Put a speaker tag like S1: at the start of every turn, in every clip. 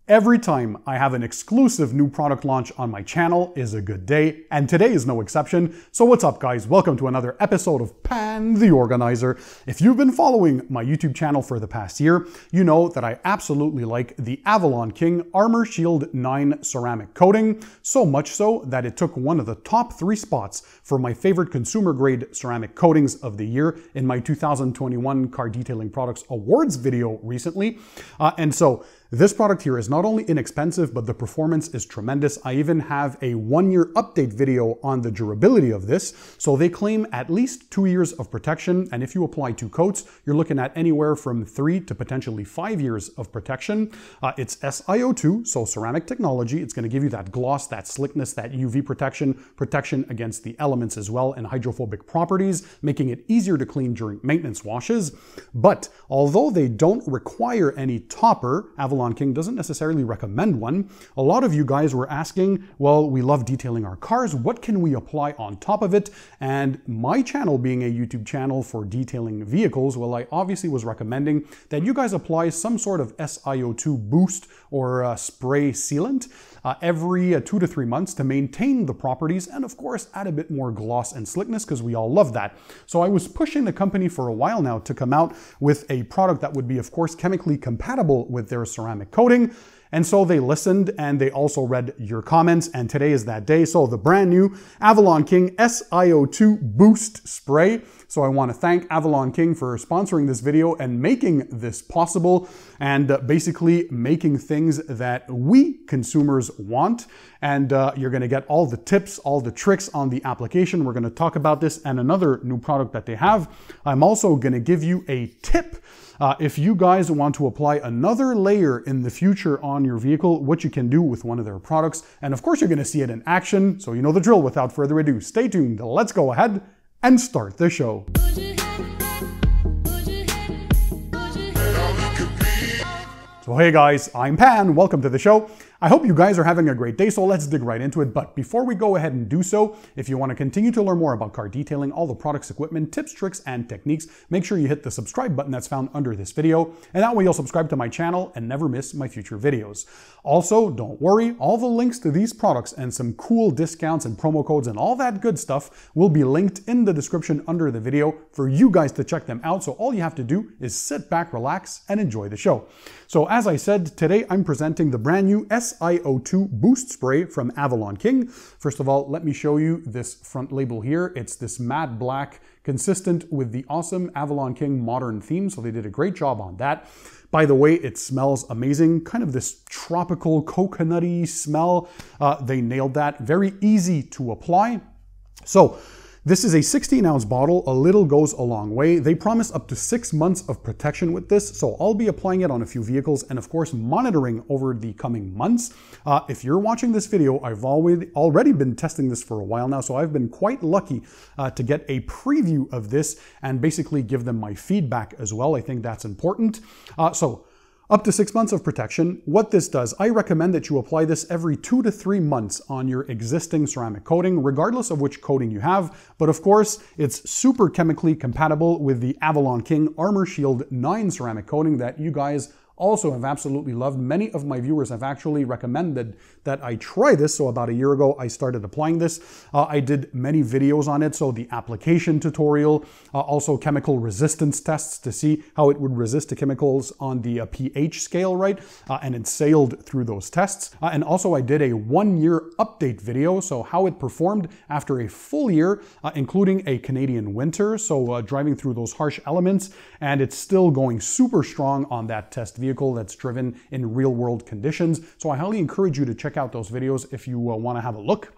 S1: Every time I have an exclusive new product launch on my channel is a good day, and today is no exception. So what's up, guys? Welcome to another episode of Pan the Organizer. If you've been following my YouTube channel for the past year, you know that I absolutely like the AvalonKing Armor Shield 9 ceramic coating, so much so that it took one of the top 3 spots for my favorite consumer grade ceramic coatings of the year in my 2021 Car Detailing Products Awards video recently. And so this product here is not only inexpensive, but the performance is tremendous. I even have a 1-year update video on the durability of this. So they claim at least 2 years of protection. And if you apply 2 coats, you're looking at anywhere from 3 to potentially 5 years of protection. It's SiO2, so ceramic technology. It's going to give you that gloss, that slickness, that UV protection against the elements as well, and hydrophobic properties, making it easier to clean during maintenance washes. But although they don't require any topper, AvalonKing doesn't necessarily recommend one. A lot of you guys were asking, well, we love detailing our cars. What can we apply on top of it? And my channel being a YouTube channel for detailing vehicles, well, I obviously was recommending that you guys apply some sort of SiO2 boost or spray sealant every 2 to 3 months to maintain the properties and of course add a bit more gloss and slickness, because we all love that. So I was pushing the company for a while now to come out with a product that would be of course chemically compatible with their ceramic coating. And so they listened and they also read your comments, and today is that day. So the brand new AvalonKing SiO2 Boost Spray. So I want to thank AvalonKing for sponsoring this video and making this possible, and basically making things that we consumers want. And you're going to get all the tips, all the tricks on the application. We're going to talk about this and another new product that they have. I'm also going to give you a tip if you guys want to apply another layer in the future on your vehicle, what you can do with one of their products. And of course, you're going to see it in action. So you know the drill. Without further ado, stay tuned. Let's go ahead and start the show. So hey guys, I'm Pan. Welcome to the show. I hope you guys are having a great day, so let's dig right into it. But before we go ahead and do so, if you want to continue to learn more about car detailing, all the products, equipment, tips, tricks, and techniques, make sure you hit the subscribe button that's found under this video, and that way you'll subscribe to my channel and never miss my future videos. Also, don't worry, all the links to these products and some cool discounts and promo codes and all that good stuff will be linked in the description under the video for you guys to check them out. So all you have to do is sit back, relax, and enjoy the show. So as I said, today I'm presenting the brand new SiO2 Boost Spray from AvalonKing. First of all, let me show you this front label here. It's this matte black, consistent with the awesome AvalonKing modern theme, so they did a great job on that. By the way, it smells amazing, kind of this tropical coconutty smell. They nailed that. Very easy to apply. So this is a 16-ounce bottle. A little goes a long way. They promise up to 6 months of protection with this, so I'll be applying it on a few vehicles and of course monitoring over the coming months. If you're watching this video, I've already been testing this for a while now, so I've been quite lucky to get a preview of this and basically give them my feedback as well. I think that's important. So up to 6 months of protection. What this does, I recommend that you apply this every 2 to 3 months on your existing ceramic coating, regardless of which coating you have. But of course, it's super chemically compatible with the AvalonKing Armor Shield 9 ceramic coating that you guys also have absolutely loved. Many of my viewers have actually recommended that I try this. So about a year ago, I started applying this. I did many videos on it. So the application tutorial, also chemical resistance tests to see how it would resist to chemicals on the pH scale, right? And it sailed through those tests. And also I did a 1-year update video. So how it performed after a full year, including a Canadian winter. So driving through those harsh elements, and it's still going super strong on that test vehicle that's driven in real world conditions. So I highly encourage you to check out those videos if you want to have a look.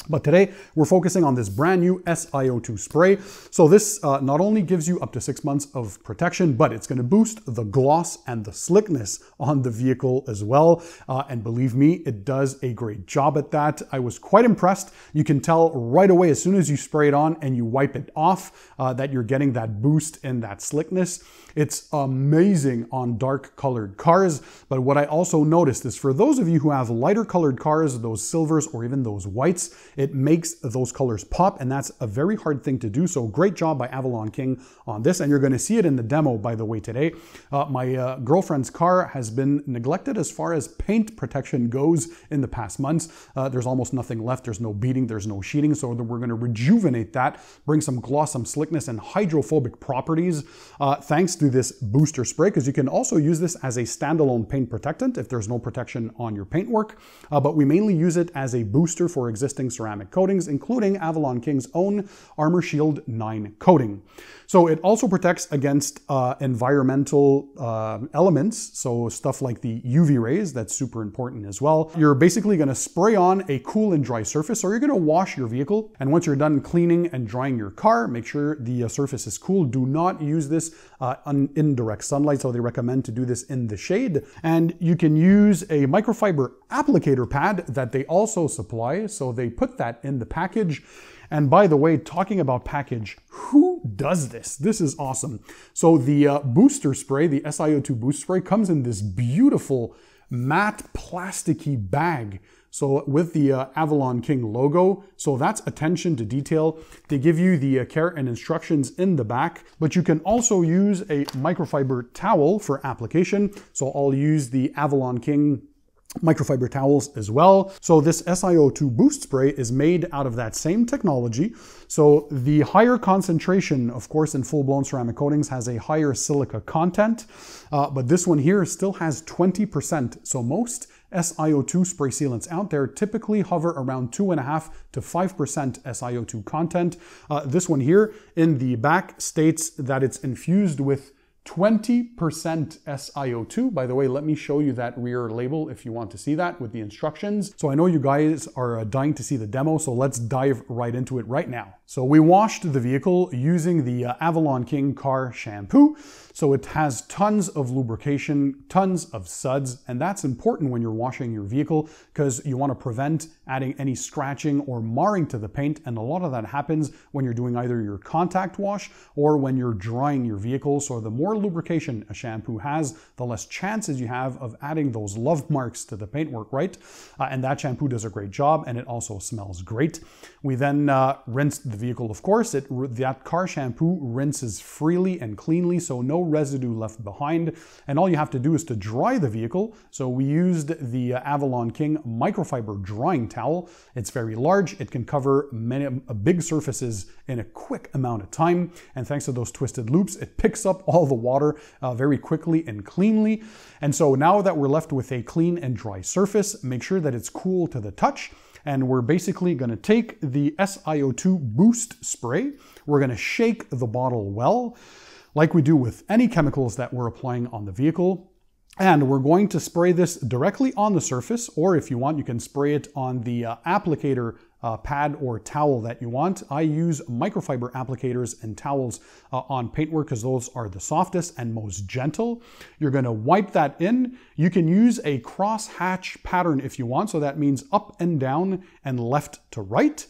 S1: But today we're focusing on this brand new SiO2 spray. So this not only gives you up to 6 months of protection, but it's going to boost the gloss and the slickness on the vehicle as well. And believe me, it does a great job at that. I was quite impressed. You can tell right away as soon as you spray it on and you wipe it off that you're getting that boost and that slickness. It's amazing on dark colored cars. But what I also noticed is for those of you who have lighter colored cars, those silvers or even those whites, it makes those colors pop, and that's a very hard thing to do. So great job by AvalonKing on this, and you're going to see it in the demo, by the way, today. My girlfriend's car has been neglected as far as paint protection goes in the past months. There's almost nothing left. There's no beading, there's no sheeting, so we're going to rejuvenate that, bring some gloss, some slickness, and hydrophobic properties thanks to this booster spray, because you can also use this as a standalone paint protectant if there's no protection on your paintwork, but we mainly use it as a booster for existing ceramic coatings, including AvalonKing's own Armor Shield 9 coating. So it also protects against environmental elements, so stuff like the UV rays, that's super important as well. You're basically going to spray on a cool and dry surface, or you're going to wash your vehicle, and once you're done cleaning and drying your car, make sure the surface is cool. Do not use this in direct sunlight, so they recommend to do this in the shade. And you can use a microfiber applicator pad that they also supply, so they put that in the package. And by the way, talking about package, who does this? This is awesome. So the booster spray, the SiO2 Boost Spray, comes in this beautiful matte plasticky bag. So with the AvalonKing logo, so that's attention to detail. They give you the care and instructions in the back, but you can also use a microfiber towel for application. So I'll use the AvalonKing microfiber towels as well. So this SiO2 Boost Spray is made out of that same technology. So the higher concentration, of course, in full-blown ceramic coatings has a higher silica content, but this one here still has 20%. So most SiO2 spray sealants out there typically hover around 2.5 to 5% SiO2 content. This one here in the back states that it's infused with 20% SiO2. By the way, let me show you that rear label if you want to see that with the instructions. So I know you guys are dying to see the demo, so let's dive right into it right now. So we washed the vehicle using the AvalonKing car shampoo. So it has tons of lubrication, tons of suds, and that's important when you're washing your vehicle because you want to prevent adding any scratching or marring to the paint, and a lot of that happens when you're doing either your contact wash or when you're drying your vehicle. So the more lubrication a shampoo has, the less chances you have of adding those love marks to the paintwork, right? And that shampoo does a great job, and it also smells great. We then rinsed the vehicle, of course. That car shampoo rinses freely and cleanly, so no residue left behind. And all you have to do is to dry the vehicle. So we used the AvalonKing microfiber drying towel. It's very large. It can cover many big surfaces in a quick amount of time. And thanks to those twisted loops, it picks up all the water very quickly and cleanly. And so now that we're left with a clean and dry surface, make sure that it's cool to the touch. And we're basically going to take the SiO2 Boost Spray. We're going to shake the bottle well, like we do with any chemicals that we're applying on the vehicle. And we're going to spray this directly on the surface, or if you want, you can spray it on the applicator pad or towel that you want. I use microfiber applicators and towels on paintwork because those are the softest and most gentle. You're going to wipe that in. You can use a cross-hatch pattern if you want, so that means up and down and left to right.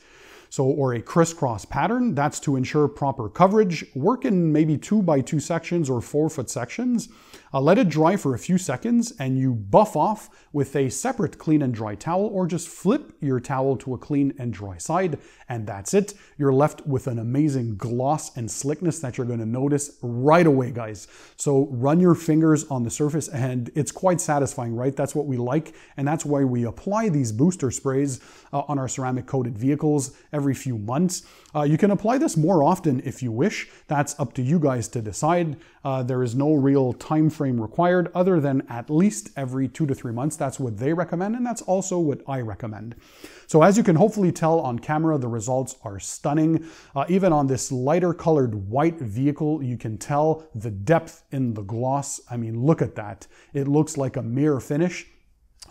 S1: So, or a crisscross pattern, that's to ensure proper coverage. Work in maybe 2x2 sections or 4-foot sections. Let it dry for a few seconds and you buff off with a separate clean and dry towel, or just flip your towel to a clean and dry side, and that's it. You're left with an amazing gloss and slickness that you're going to notice right away, guys. So run your fingers on the surface and it's quite satisfying, right? That's what we like, and that's why we apply these booster sprays on our ceramic coated vehicles every few months. You can apply this more often if you wish. That's up to you guys to decide. There is no real time frame required other than at least every 2 to 3 months. That's what they recommend, and that's also what I recommend. So as you can hopefully tell on camera, the results are stunning. Even on this lighter colored white vehicle, you can tell the depth in the gloss. I mean, look at that. It looks like a mirror finish.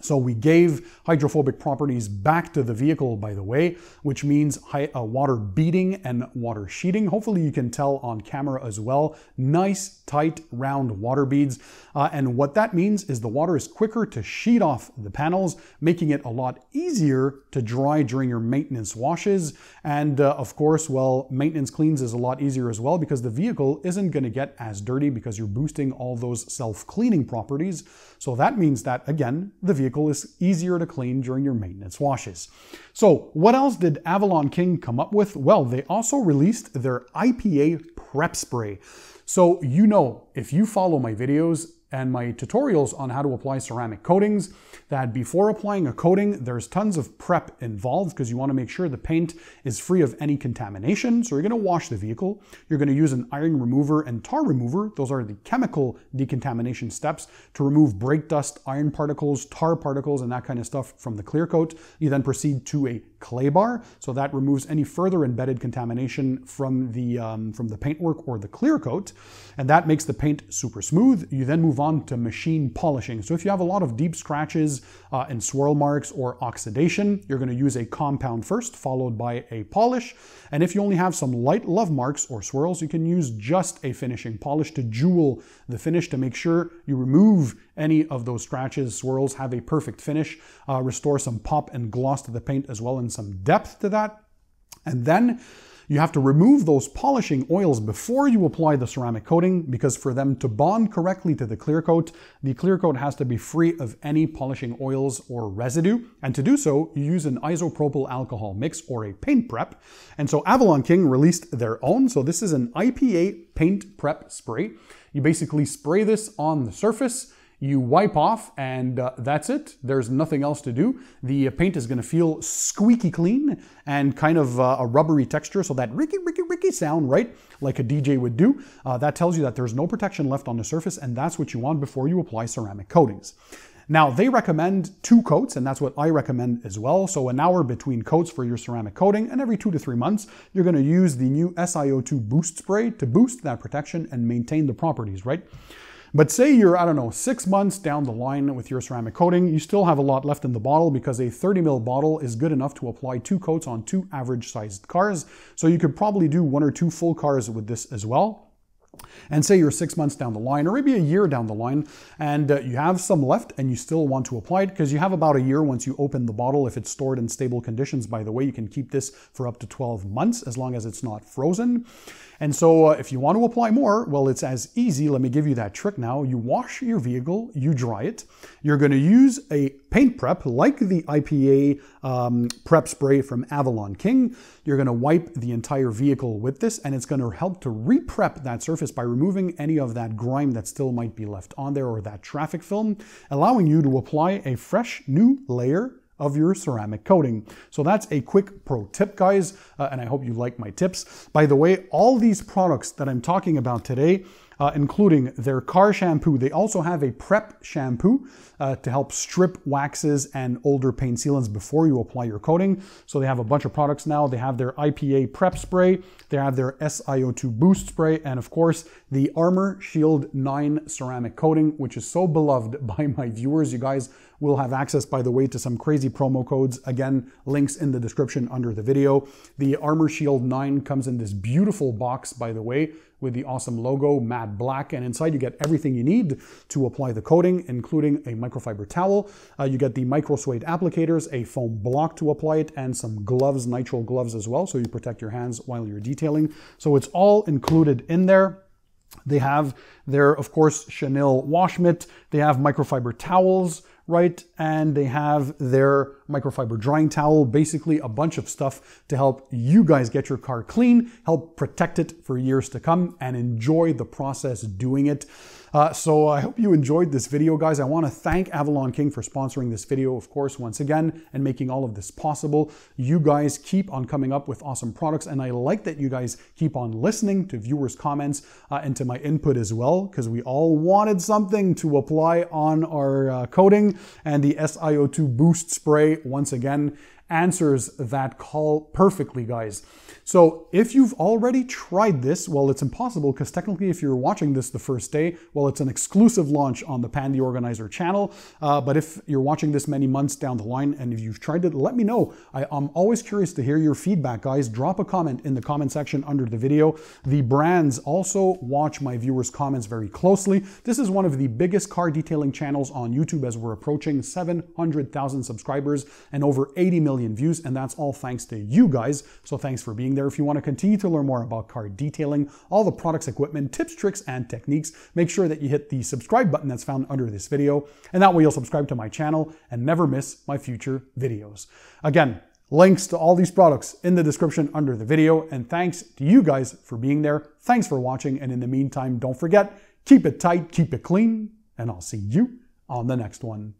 S1: So we gave hydrophobic properties back to the vehicle, by the way, which means water beading and water sheeting. Hopefully you can tell on camera as well. Nice, tight, round water beads. And what that means is the water is quicker to sheet off the panels, making it a lot easier to dry during your maintenance washes. And of course, well, maintenance cleans is a lot easier as well because the vehicle isn't going to get as dirty because you're boosting all those self-cleaning properties. So that means that, again, the vehicle vehicle is easier to clean during your maintenance washes. So what else did AvalonKing come up with? Well, they also released their Ipa Prep Spray. So you know, if you follow my videos and my tutorials on how to apply ceramic coatings, that before applying a coating, there's tons of prep involved because you want to make sure the paint is free of any contamination. So you're going to wash the vehicle. You're going to use an iron remover and tar remover. Those are the chemical decontamination steps to remove brake dust, iron particles, tar particles, and that kind of stuff from the clear coat. You then proceed to a clay bar. So that removes any further embedded contamination from the paintwork or the clear coat. And that makes the paint super smooth. You then move on to machine polishing. So if you have a lot of deep scratches and swirl marks or oxidation, you're going to use a compound first, followed by a polish. And if you only have some light love marks or swirls, you can use just a finishing polish to jewel the finish to make sure you remove any of those scratches, swirls, have a perfect finish, restore some pop and gloss to the paint as well and some depth to that. And then you have to remove those polishing oils before you apply the ceramic coating, because for them to bond correctly to the clear coat has to be free of any polishing oils or residue. And to do so, you use an isopropyl alcohol mix or a paint prep. And so AvalonKing released their own. So this is an Ipa paint prep spray. You basically spray this on the surface, you wipe off, and that's it. There's nothing else to do. The paint is going to feel squeaky clean and kind of a rubbery texture, so that ricky sound, right, like a DJ would do. That tells you that there's no protection left on the surface, and that's what you want before you apply ceramic coatings. Now, they recommend 2 coats, and that's what I recommend as well. So an hour between coats for your ceramic coating, and every 2 to 3 months, you're going to use the new SiO2 Boost Spray to boost that protection and maintain the properties, right? But say you're, I don't know, 6 months down the line with your ceramic coating, you still have a lot left in the bottle because a 30 ml bottle is good enough to apply 2 coats on 2 average sized cars. So you could probably do 1 or 2 full cars with this as well. And say you're 6 months down the line, or maybe a year down the line, and you have some left and you still want to apply it, because you have about a year once you open the bottle. If it's stored in stable conditions, by the way, you can keep this for up to 12 months as long as it's not frozen. And so if you want to apply more, well, it's as easy. Let me give you that trick now. You wash your vehicle, you dry it. You're going to use a paint prep like the Ipa Prep Spray from AvalonKing. You're going to wipe the entire vehicle with this, and it's going to help to re-prep that surface by removing any of that grime that still might be left on there or that traffic film, allowing you to apply a fresh new layer of your ceramic coating. So that's a quick pro tip, guys, and I hope you like my tips. By the way, all these products that I'm talking about today, including their car shampoo, they also have a prep shampoo to help strip waxes and older paint sealants before you apply your coating. So they have a bunch of products now. They have their Ipa Prep Spray, they have their SiO2 Boost Spray, and of course, the Armor Shield 9 ceramic coating, which is so beloved by my viewers. You guys will have access, by the way, to some crazy promo codes. Again, links in the description under the video. The Armor Shield 9 comes in this beautiful box, by the way, with the awesome logo, matte black, and inside you get everything you need to apply the coating, including a microfiber towel. You get the micro suede applicators, a foam block to apply it, and some gloves, nitrile gloves as well, so you protect your hands while you're detailing. So it's all included in there. They have their, of course, Chanel wash mitt. They have microfiber towels, right? And they have their microfiber drying towel, basically a bunch of stuff to help you guys get your car clean, help protect it for years to come, and enjoy the process doing it. So I hope you enjoyed this video, guys. I want to thank AvalonKing for sponsoring this video, of course, once again, and making all of this possible. You guys keep on coming up with awesome products, and I like that you guys keep on listening to viewers' comments and to my input as well, because we all wanted something to apply on our coating, and the SiO2 Boost Spray, once again, answers that call perfectly, guys. So if you've already tried this, well, it's impossible, because technically if you're watching this the first day, well, it's an exclusive launch on the Pan TheOrganizer channel. But if you're watching this many months down the line and if you've tried it, let me know. I'm always curious to hear your feedback, guys. Drop a comment in the comment section under the video. The brands also watch my viewers' comments very closely. This is one of the biggest car detailing channels on YouTube, as we're approaching 700,000 subscribers and over 80 million million views, and that's all thanks to you guys. So thanks for being there. If you want to continue to learn more about car detailing, all the products, equipment, tips, tricks, and techniques, make sure that you hit the subscribe button that's found under this video, and that way you'll subscribe to my channel and never miss my future videos. Again, links to all these products in the description under the video, and thanks to you guys for being there. Thanks for watching, and in the meantime, don't forget, keep it tight, keep it clean, and I'll see you on the next one.